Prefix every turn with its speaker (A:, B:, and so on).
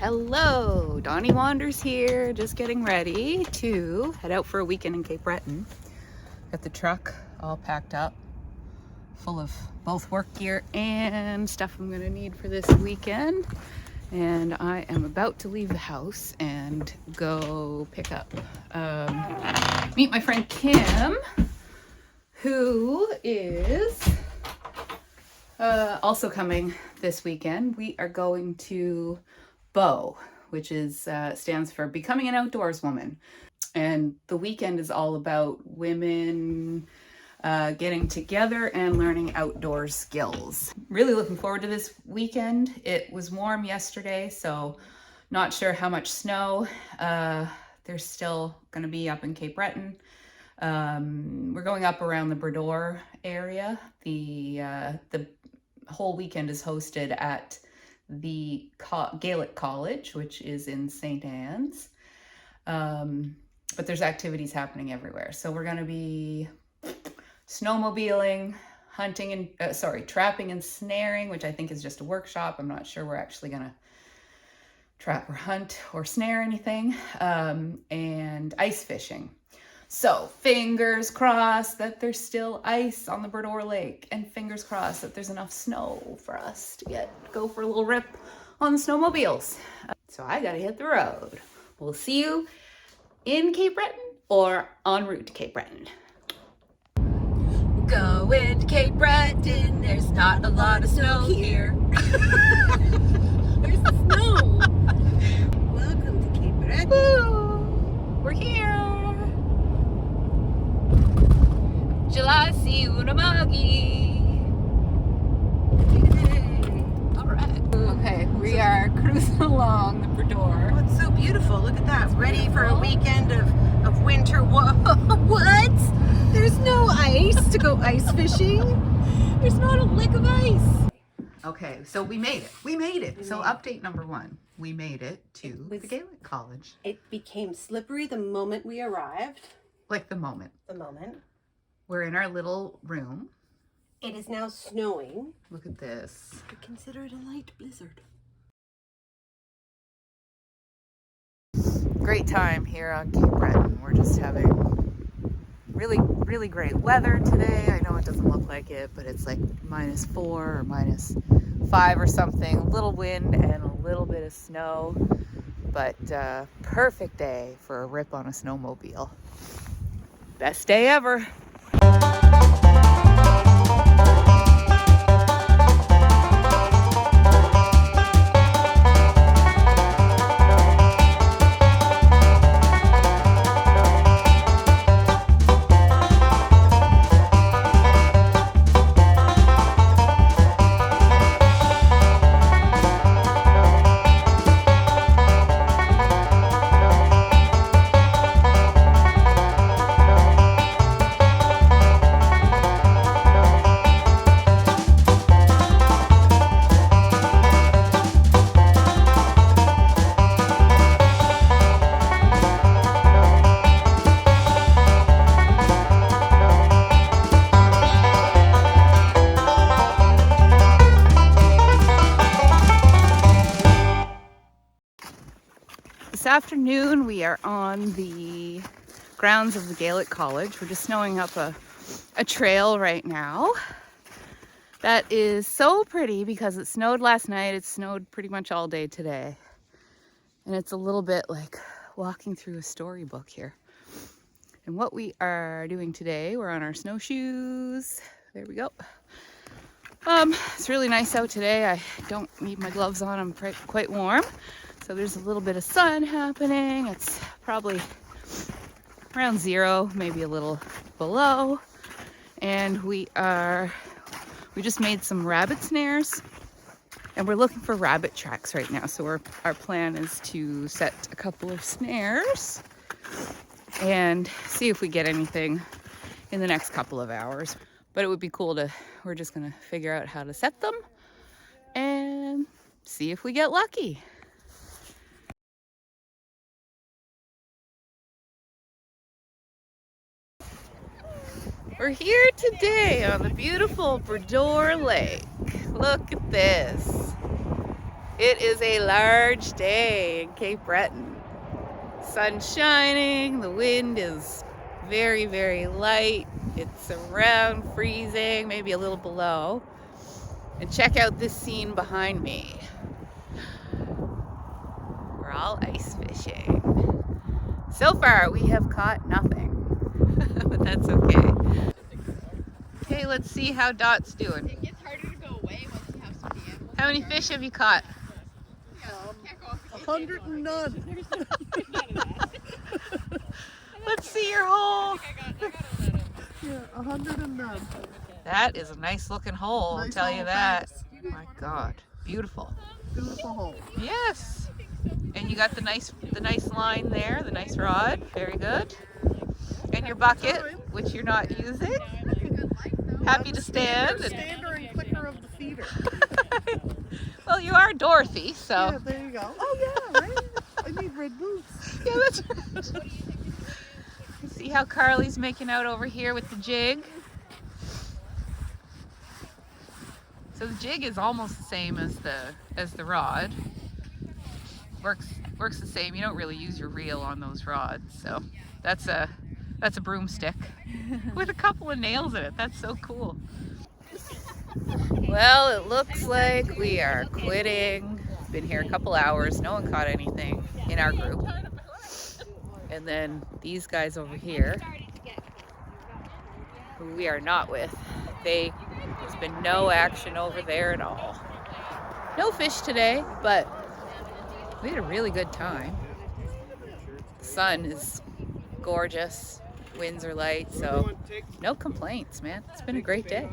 A: Hello, Donnie Wanders here, just getting ready to head out for a weekend in Cape Breton. Got the truck all packed up, full of both work gear and stuff I'm gonna need for this weekend. And I am about to leave the house and go pick up, meet my friend Kim, who is also coming this weekend. We are going to BOW, which is stands for Becoming an Outdoors Woman. And the weekend is all about women getting together and learning outdoor skills. Really looking forward to this weekend. It was warm yesterday, so not sure how much snow there's still going to be up in Cape Breton. We're going up around the Bredor area. The whole weekend is hosted at the Gaelic College, which is in St. Anne's. But there's activities happening everywhere. So we're going to be snowmobiling, hunting and trapping and snaring, which I think is just a workshop. I'm not sure we're actually going to trap or hunt or snare anything. And ice fishing. So fingers crossed that there's still ice on the Bredor Lake, and fingers crossed that there's enough snow for us to go for a little rip on the snowmobiles. So I gotta hit the road. We'll see you in Cape Breton or en route to Cape Breton. Going to Cape Breton, there's not a lot of snow here.
B: There's the snow. Welcome to Cape Breton.
A: Woo! We're here. Jalasi Unamagi. All right. Okay, we are cruising along the Bredor.
B: Oh, it's so beautiful. Look at that. Ready for a weekend of winter. What? There's no ice to go ice fishing. There's not a lick of ice.
A: Okay, so we made it. We made it. So update number 1. We made it to the Gaelic College.
B: It became slippery the moment we arrived.
A: Like the moment. We're in our little room.
B: It is now snowing.
A: Look at this.
B: We consider it a light blizzard.
A: Great time here on Cape Breton. We're just having really great weather today. I know it doesn't look like it, but it's like -4 or -5 or something. A little wind and a little bit of snow, but perfect day for a rip on a snowmobile. Best day ever. This afternoon we are on the grounds of the Gaelic College. We're just snowing up a trail right now. That is so pretty because it snowed last night. It snowed pretty much all day today. And it's a little bit like walking through a storybook here. And what we are doing today, we're on our snowshoes. There we go. It's really nice out today. I don't need my gloves on. I'm quite warm. So there's a little bit of sun happening. It's probably around 0, maybe a little below. And we just made some rabbit snares, and we're looking for rabbit tracks right now. So our plan is to set a couple of snares and see if we get anything in the next couple of hours. But it would be cool we're just gonna figure out how to set them and see if we get lucky. We're here today on the beautiful Bredor Lake. Look at this. It is a large day in Cape Breton. Sun's shining, the wind is very, very light. It's around freezing, maybe a little below. And check out this scene behind me. We're all ice fishing. So far, we have caught nothing, but that's okay. Okay, let's see how Dot's doing.
C: It gets harder to go away once you have some animals.
A: How many fish have you caught?
D: 100 and none.
A: Let's see your hole.
D: Yeah, 100 and none.
A: That is a nice looking hole, I'll
D: Nice
A: tell you
D: hole,
A: that.
D: thanks.
A: My God, beautiful.
D: Beautiful hole.
A: Yes. And you got the nice line there, the nice rod. Very good. And your bucket, which you're not using. Happy to stand.
D: Stander and clicker of the feeder.
A: Well, you are Dorothy, so.
D: Yeah, there you go. Oh yeah, right? I need red boots.
A: Yeah, that's right. See how Carly's making out over here with the jig? So the jig is almost the same as the rod. Works the same. You don't really use your reel on those rods. So that's a broomstick with a couple of nails in it. That's so cool. Well, it looks like we are quitting. Been here a couple hours. No one caught anything in our group. And then these guys over here, who we are not with, there's been no action over there at all. No fish today, but we had a really good time. The sun is gorgeous, winds are light, so no complaints, man. It's been a great day.